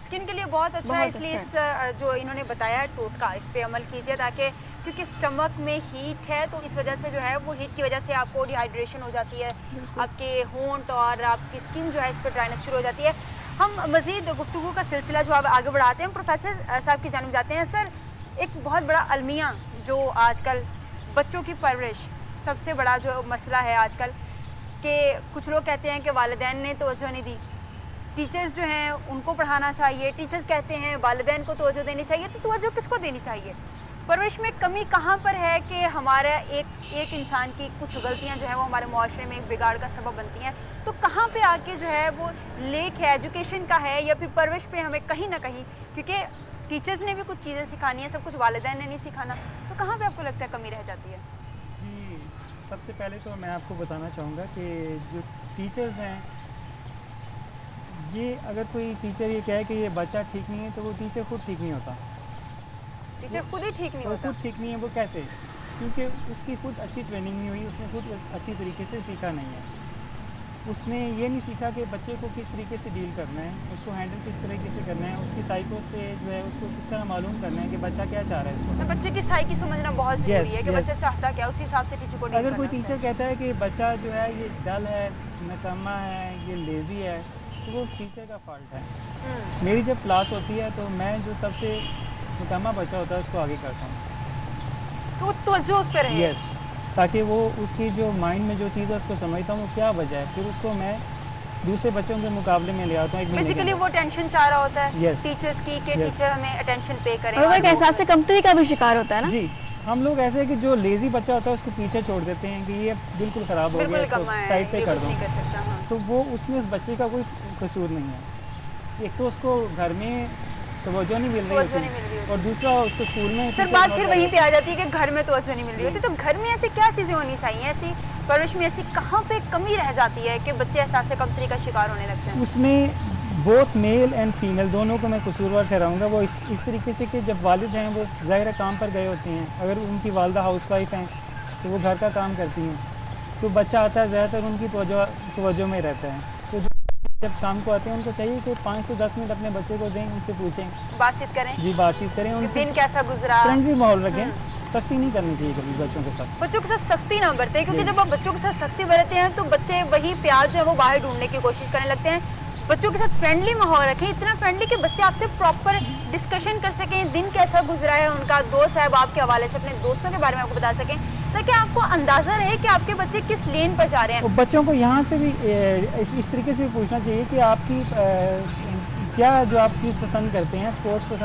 Skin के लिए बहुत अच्छा है, इसलिए इस जो इन्होंने बताया है टोटका, इस पे अमल कीजिए, ताकि क्योंकि स्टमक में हीट है तो इस वजह से जो है वो हीट की वजह से आपको डिहाइड्रेशन हो जाती है, आपके होंठ और आपकी स्किन जो है इस पर ड्राइनेस शुरू हो जाती है। हम मज़ीद गुफ्तगू का सिलसिला जो आप आगे बढ़ाते हैं, प्रोफेसर साहब की जानिब जाते हैं। सर, एक बहुत बड़ा अलमिया जो आजकल बच्चों की परवरिश सबसे बड़ा जो मसला है आजकल, कि कुछ लोग कहते हैं कि वालिदैन ने तवज्जो नहीं दी, टीचर्स जो हैं उनको पढ़ाना चाहिए, टीचर्स कहते हैं वालिदैन को तवज्जो देनी चाहिए, तो तवज्जो किसको देनी चाहिए? परवरिश में कमी कहाँ पर है कि हमारा एक इंसान की कुछ गलतियाँ जो हैं वो हमारे मुआशरे में एक बिगाड़ का सबब बनती हैं, तो कहाँ पे आके जो है वो लेक है एजुकेशन का है या फिर परवरिश पे हमें कहीं ना कहीं, क्योंकि टीचर्स ने भी कुछ चीज़ें सिखानी है, सब कुछ वालिदैन ने नहीं सिखाना, तो कहाँ पे आपको लगता है कमी रह जाती है? जी, सबसे पहले तो मैं आपको बताना चाहूँगा कि जो टीचर्स हैं, ये अगर कोई टीचर ये कहे कि ये बच्चा ठीक नहीं है तो वो टीचर खुद ठीक नहीं होता। टीचर खुद ही ठीक नहीं वो होता। खुद ठीक नहीं है, वो कैसे? क्योंकि उसकी खुद अच्छी ट्रेनिंग नहीं हुई, उसने खुद अच्छी तरीके से सीखा नहीं है। उसने ये नहीं सीखा कि बच्चे को किस तरीके से डील करना है, उसको हैंडल किस तरीके से करना है, उसकी साइको से जो है उसको किस तरह मालूम करना है कि बच्चा क्या चाह रहा है इस तो वक्त। बच्चे की साइकी समझना बहुत ज़रूरी है कि yes. बच्चा चाहता क्या, उसी हिसाब से टीचर को डील अगर कोई करना टीचर उससे। कहता है कि बच्चा जो है ये डल है, नकम्मा है, ये लेज़ी है, तो वो उस टीचर का फॉल्ट है। मेरी जब क्लास होती है तो मैं जो सबसे निकम्मा बच्चा होता है उसको आगे करता हूँ, तो तवज्जो उस पे रहे। यस, ताकि वो उसकी जो माइंड में जो चीज़ है उसको समझता हूँ वो क्या वजह है, फिर उसको मैं दूसरे बच्चों के मुकाबले में ले आता हूँ। बेसिकली वो टेंशन चाह रहा होता है Yes. टीचर्स की कि Yes. टीचर हमें अटेंशन पे करें। और वो एक एहसास से कमतरी का भी शिकार होता है ना। जी, हम लोग ऐसे है कि जो लेज़ी बच्चा होता है उसको पीछे छोड़ देते हैं कि ये बिल्कुल ख़राब हो गया, बिल्कुल इसको कमा है, साइड पे ये कर कुछ दो। नहीं कर सकता। हाँ। तो वो उसमें उस बच्चे का कोई कसूर नहीं है। एक तो उसको घर में तवज्जो नहीं मिल रही तवज्जो नहीं मिल रही होती, होती। और दूसरा उसको स्कूल में सर, टीचर बात बहुत फिर सारे- वहीं पे आ जाती है कि घर में तवज्जो नहीं मिल रही होती, तो घर में ऐसी क्या चीज़ें होनी चाहिए, ऐसी परवरिश में ऐसी कहाँ पे कमी रह जाती है कि बच्चे एहसास कमतरी का शिकार होने लगते हैं? उसमें बोथ मेल एंड फीमेल दोनों को मैं कसूरवार ठहराऊँगा। वो इस तरीके से कि जब वालिद हैं वो ज़ाहिर काम पर गए होते हैं, अगर उनकी वालदा हाउसवाइफ हैं तो वो घर का काम करती हैं, तो बच्चा आता है ज़्यादातर उनकी तवज्जो में रहता है। तो जब शाम को आते हैं उनको चाहिए कि 5 से 10 मिनट अपने बच्चे को दें, उनसे पूछें, बातचीत करें, जी बातचीत करें, उनसे दिन कैसा गुजरा। फ्रेंडली माहौल रखें। सख्ती नहीं करनी चाहिए कभी बच्चों के साथ। बच्चों के साथ सख्ती ना बरतें, क्योंकि जी। जब आप बच्चों के साथ सख्ती बरतते हैं तो बच्चे वही प्यार जो है वो बाहर ढूंढने की कोशिश करने लगते हैं। बच्चों के साथ फ्रेंडली माहौल रखें, इतना फ्रेंडली कि बच्चे आपसे प्रॉपर डिस्कशन कर सकें, दिन कैसा गुजरा है उनका, दोस्त साहब आपके हवाले से अपने दोस्तों के बारे में आपको बता सकें, ताकि आपको अंदाज़ा रहे कि आपके बच्चे किस लेन पर जा रहे हैं। और बच्चों को यहाँ से भी इस तरीके से पूछना चाहिए कि आपकी क्या जो आप चीज़ पसंद करते हैं, स्पोर्ट्स पसंद